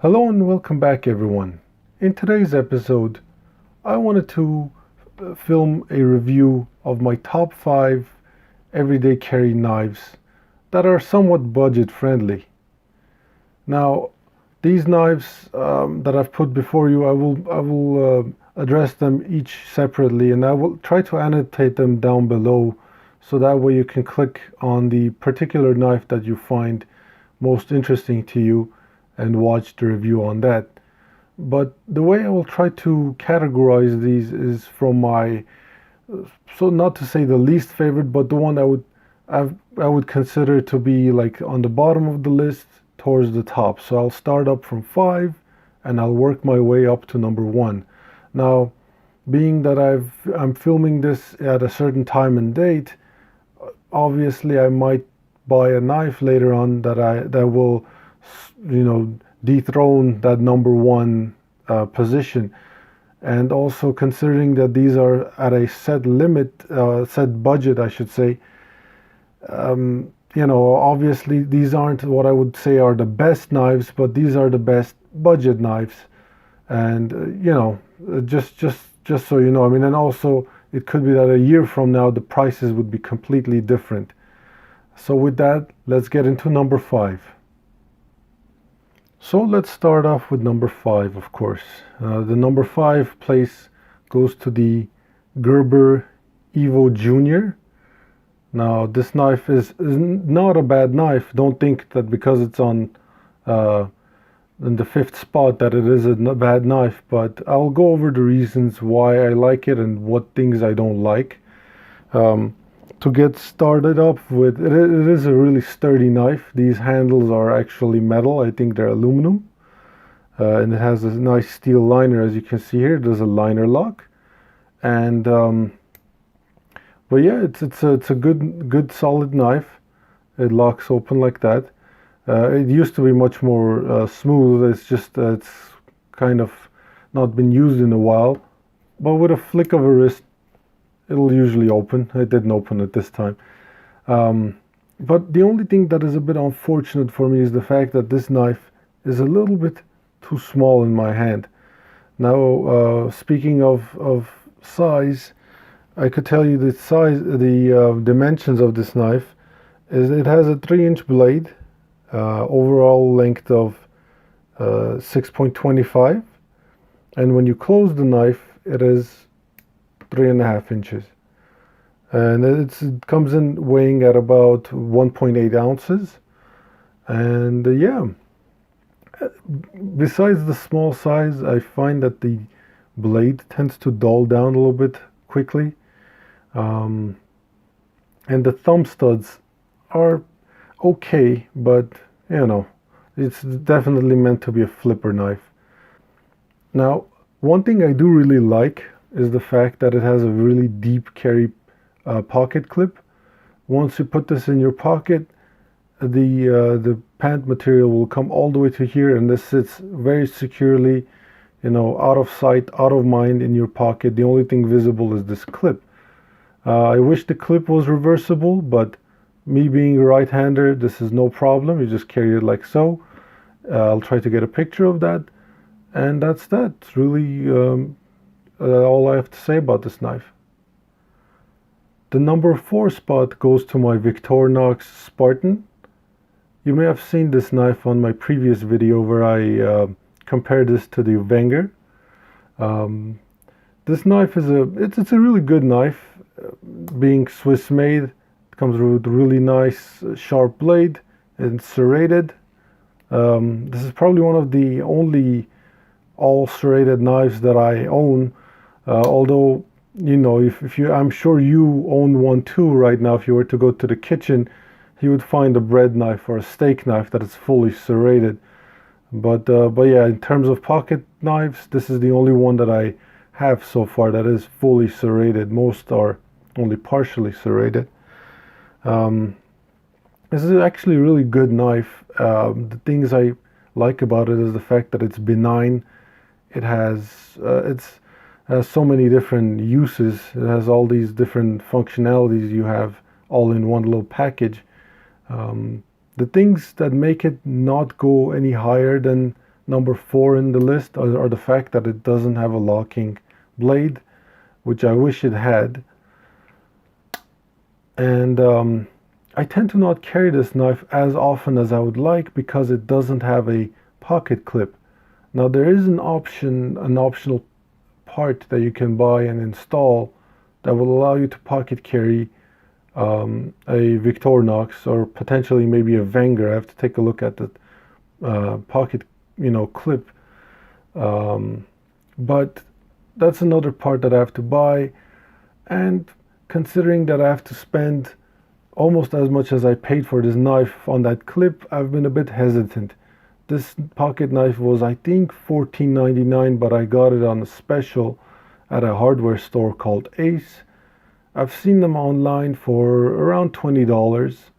Hello and welcome back everyone. In today's episode, I wanted to film a review of my top 5 everyday carry knives that are somewhat budget friendly. Now, these knives that I've put before you, I will address them each separately, and I will try to annotate them down below so that way you can click on the particular knife that you find most interesting to you and watch the review on that. But the way I will try to categorize these is from my, so not to say the least favorite, but the one I would consider to be like on the bottom of the list towards the top. So I'll start up from 5 and I'll work my way up to number 1. Now, being that I'm filming this at a certain time and date, obviously I might buy a knife later on that will dethrone that number 1 position. And also considering that these are at a set limit, set budget I should say, obviously these aren't what I would say are the best knives, but these are the best budget knives. And just so you know, I mean, and also it could be that a year from now the prices would be completely different. So with that, let's get into number 5. So let's start off with number 5, of course. The number 5 place goes to the Gerber EVO Jr. Now, this knife is not a bad knife. Don't think that because it's on in the 5th spot that it is a bad knife, but I'll go over the reasons why I like it and what things I don't like. To get started up with, it is a really sturdy knife. These handles are actually metal. I think they're aluminum. And it has a nice steel liner, as you can see here. There's a liner lock. And, but yeah, it's a good solid knife. It locks open like that. It used to be much more smooth. It's just it's kind of not been used in a while. But with a flick of a wrist, it'll usually open. It didn't open it this time. But the only thing that is a bit unfortunate for me is the fact that this knife is a little bit too small in my hand. Now, speaking of size, I could tell you the size, the dimensions of this knife is it has a 3-inch blade, overall length of 6.25, and when you close the knife, it is 3.5 inches, and it comes in weighing at about 1.8 ounces. And yeah, besides the small size, I find that the blade tends to dull down a little bit quickly, and the thumb studs are okay, but it's definitely meant to be a flipper knife. Now, one thing I do really like is the fact that it has a really deep carry pocket clip. Once you put this in your pocket, the pant material will come all the way to here, and this sits very securely, out of sight, out of mind in your pocket. The only thing visible is this clip. I wish the clip was reversible, but me being a right-hander, this is no problem. You just carry it like so. I'll try to get a picture of that, and that's that. It's really all I have to say about this knife. The number 4 spot goes to my Victorinox Spartan. You may have seen this knife on my previous video where I compared this to the Wenger. This knife is it's a really good knife, being Swiss made. It comes with a really nice sharp blade and serrated. This is probably one of the only all serrated knives that I own. Although, if you, I'm sure you own one too right now. If you were to go to the kitchen, you would find a bread knife or a steak knife that is fully serrated. But yeah, in terms of pocket knives, this is the only one that I have so far that is fully serrated. Most are only partially serrated. This is actually a really good knife. The things I like about it is the fact that it's benign. It has so many different uses. It has all these different functionalities you have all in one little package. The things that make it not go any higher than number 4 in the list are the fact that it doesn't have a locking blade, which I wish it had. And I tend to not carry this knife as often as I would like because it doesn't have a pocket clip. Now there is an optional part that you can buy and install that will allow you to pocket carry a Victorinox or potentially maybe a Wenger. I have to take a look at the pocket, clip. But that's another part that I have to buy, and considering that I have to spend almost as much as I paid for this knife on that clip, I've been a bit hesitant. This pocket knife was, I think, $14.99, but I got it on a special at a hardware store called Ace. I've seen them online for around $20,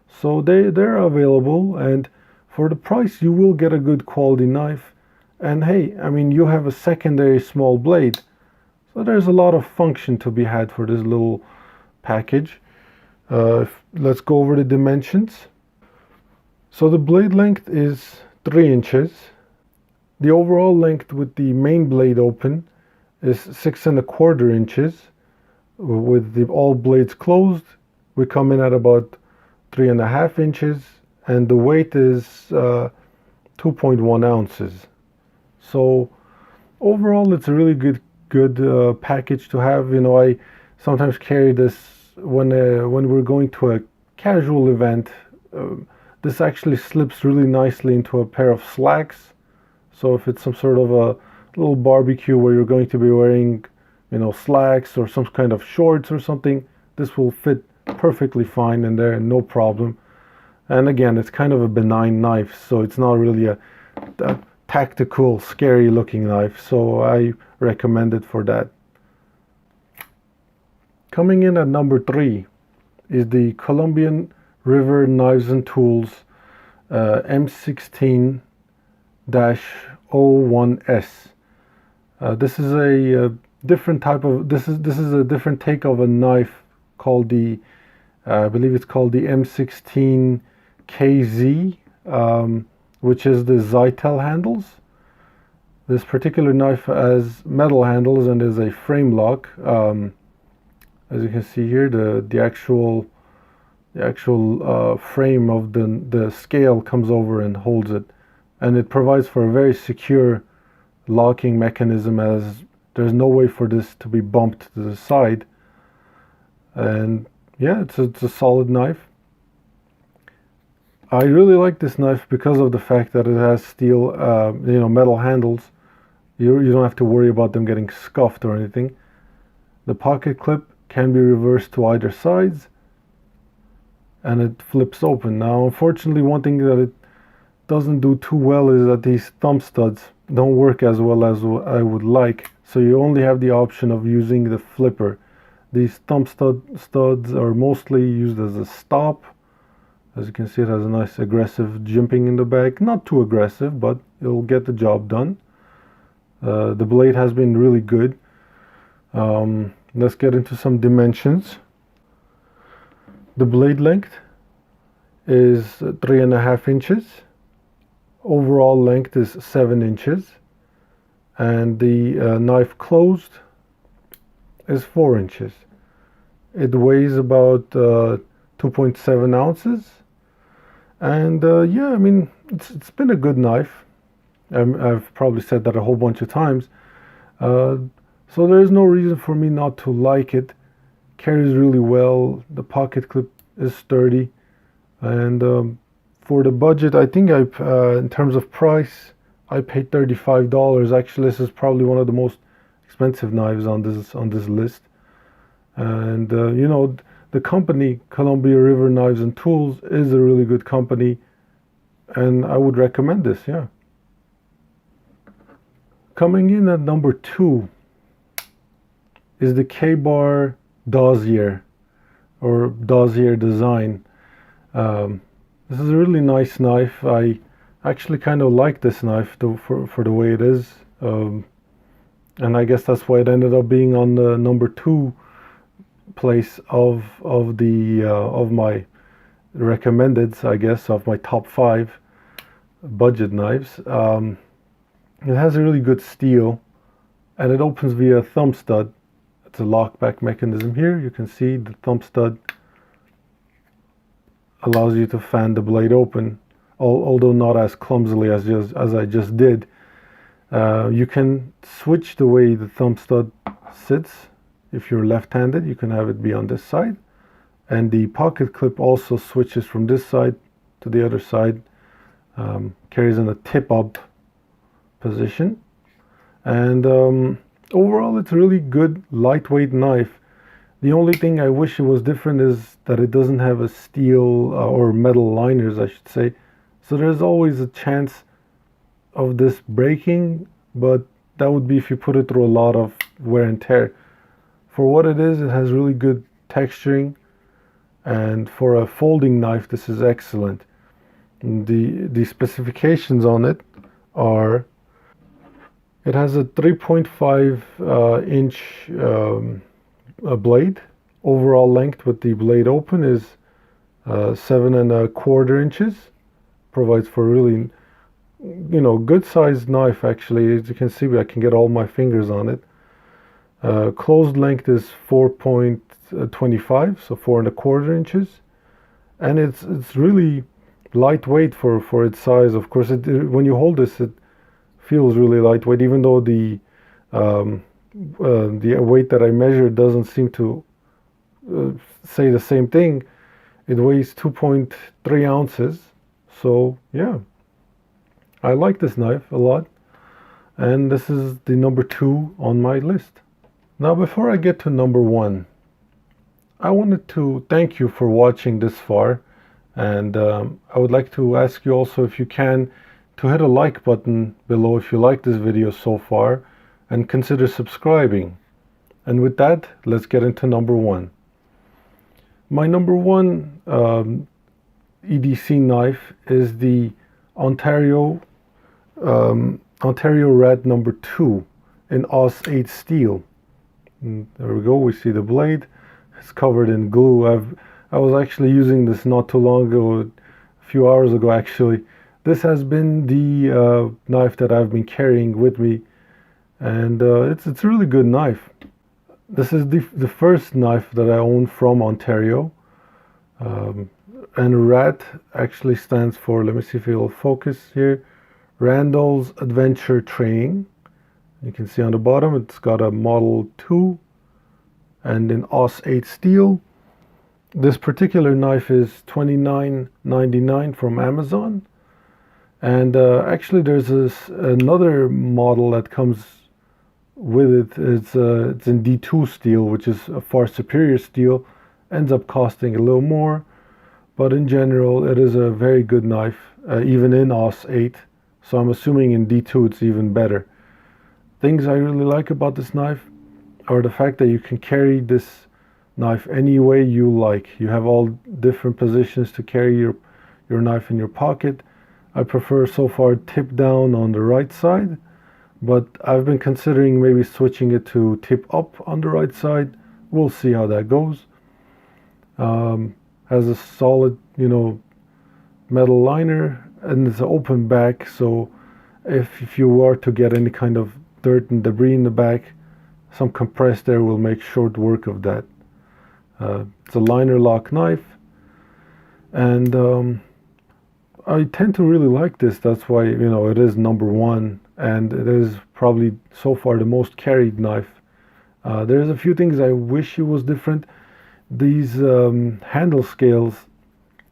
so they're available, and for the price you will get a good quality knife. And hey, I mean, you have a secondary small blade, so there's a lot of function to be had for this little package. Let's go over the dimensions. So the blade length is 3 inches. The overall length with the main blade open is 6¼ inches. With all blades closed, we come in at about 3½ inches, and the weight is 2.1 ounces. So overall, it's a really good package to have. I sometimes carry this when we're going to a casual event. This actually slips really nicely into a pair of slacks. So if it's some sort of a little barbecue where you're going to be wearing, slacks or some kind of shorts or something, this will fit perfectly fine in there, no problem. And again, it's kind of a benign knife, so it's not really a tactical, scary looking knife, so I recommend it for that. Coming in at number 3 is the Colombian River Knives and Tools M16-01S. This is a different type of, this is a different take of a knife called the, I believe it's called the M16KZ, which is the Zytel handles. This particular knife has metal handles and is a frame lock. As you can see here, the actual frame of the scale comes over and holds it, and it provides for a very secure locking mechanism, as there's no way for this to be bumped to the side. And yeah, it's a solid knife. I really like this knife because of the fact that it has steel, metal handles. You don't have to worry about them getting scuffed or anything. The pocket clip can be reversed to either sides, and it flips open. Now, unfortunately, one thing that it doesn't do too well is that these thumb studs don't work as well as I would like. So you only have the option of using the flipper. These thumb studs are mostly used as a stop. As you can see, it has a nice aggressive jimping in the back. Not too aggressive, but it'll get the job done. The blade has been really good. Let's get into some dimensions. The blade length is 3½ inches. Overall length is 7 inches. And the knife closed is 4 inches. It weighs about 2.7 ounces. And yeah, I mean, it's been a good knife. I've probably said that a whole bunch of times. So there's no reason for me not to like it. Carries really well. The pocket clip is sturdy. And for the budget, I think in terms of price, I paid $35. Actually, this is probably one of the most expensive knives on this list. And the company Columbia River Knives and Tools is a really good company, and I would recommend this. Yeah. Coming in at number 2 is the K-Bar Dozier, or Dozier design. This is a really nice knife. I actually kind of like this knife for the way it is, and I guess that's why it ended up being on the number 2 place of my recommendeds, I guess, of my top 5 budget knives. It has a really good steel, and it opens via a thumb stud. It's a lockback mechanism here. You can see the thumb stud allows you to fan the blade open, although not as clumsily as I just did. You can switch the way the thumb stud sits. If you're left-handed, you can have it be on this side, and the pocket clip also switches from this side to the other side. Carries in a tip-up position, and overall it's a really good lightweight knife. The only thing I wish it was different is that it doesn't have a steel or metal liners, I should say, so there's always a chance of this breaking, but that would be if you put it through a lot of wear and tear. For what it is, it has really good texturing, and for a folding knife this is excellent. The specifications on it are, it has a 3.5 inch blade. Overall length with the blade open is 7.25 inches. Provides for a really, good sized knife actually. As you can see, I can get all my fingers on it. Closed length is 4.25, so 4.25 inches, and it's really lightweight for its size. Of course, when you hold this, it feels really lightweight, even though the weight that I measured doesn't seem to say the same thing. It weighs 2.3 ounces, so yeah, I like this knife a lot, and this is the number 2 on my list. Now, before I get to number 1, I wanted to thank you for watching this far. And I would like to ask you also, if you can, to hit a like button below if you like this video so far, and consider subscribing. And with that, let's get into number 1. My number 1 EDC knife is the Ontario Rat number 2 in AUS 8 steel. And there we go, we see the blade. It's covered in glue. I was actually using this not too long ago, a few hours ago actually. This has been the knife that I've been carrying with me, and it's a really good knife. This is the first knife that I own from Ontario, and RAT actually stands for, let me see if it'll focus here, Randall's Adventure Training. You can see on the bottom it's got a Model 2 and in AUS 8 steel. This particular knife is $29.99 from Amazon, and actually there's another model that comes with it. It's in D2 steel, which is a far superior steel. Ends up costing a little more, but in general it is a very good knife, even in AUS 8, so I'm assuming in D2 it's even better. Things I really like about this knife are the fact that you can carry this knife any way you like. You have all different positions to carry your knife in your pocket. I prefer so far tip down on the right side, but I've been considering maybe switching it to tip up on the right side. We'll see how that goes. Has a solid, metal liner, and it's an open back, so if you were to get any kind of dirt and debris in the back, some compressed air will make short work of that. It's a liner lock knife, and I tend to really like this. That's why it is number 1, and it is probably so far the most carried knife. There's a few things I wish it was different. These handle scales,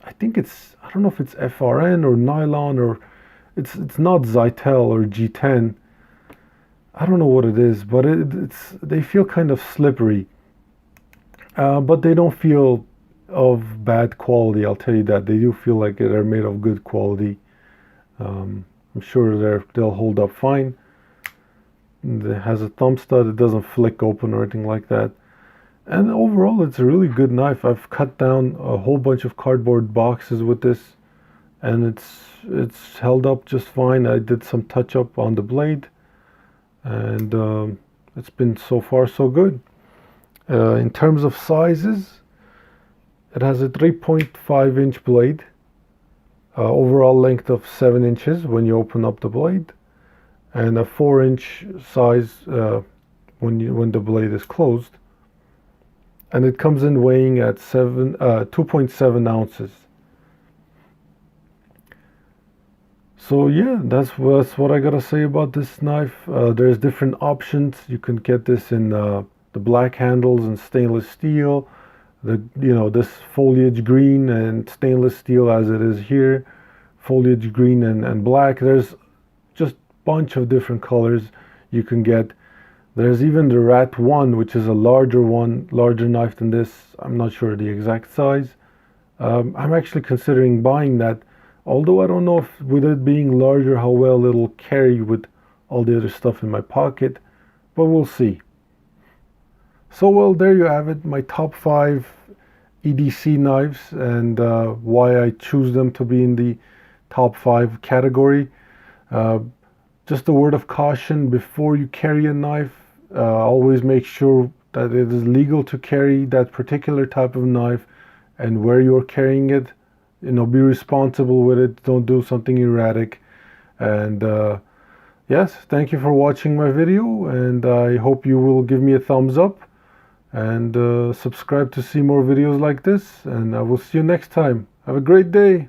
I don't know if it's FRN or nylon, or it's not Zytel or G10. I don't know what it is, but they feel kind of slippery. But they don't feel of bad quality, I'll tell you that. They do feel like they're made of good quality. I'm sure they'll hold up fine. It has a thumb stud. It doesn't flick open or anything like that. And overall, it's a really good knife. I've cut down a whole bunch of cardboard boxes with this, and it's held up just fine. I did some touch up on the blade, and it's been so far so good. In terms of sizes, it has a 3.5 inch blade, overall length of 7 inches when you open up the blade, and a 4-inch size when the blade is closed, and it comes in weighing at 2.7 ounces. So yeah, that's what I gotta say about this knife. There's different options. You can get this in the black handles and stainless steel, this foliage green and stainless steel as it is here, foliage green and black. There's just a bunch of different colors you can get. There's even the RATII, which is a larger knife than this. I'm not sure the exact size. I'm actually considering buying that, although I don't know if with it being larger how well it'll carry with all the other stuff in my pocket, but we'll see. So well, there you have it, my top 5 EDC knives, and why I choose them to be in the top 5 category. Just a word of caution: before you carry a knife, always make sure that it is legal to carry that particular type of knife and where you're carrying it. Be responsible with it. Don't do something erratic. And yes, thank you for watching my video, and I hope you will give me a thumbs up and subscribe to see more videos like this, and I will see you next time. Have a great day.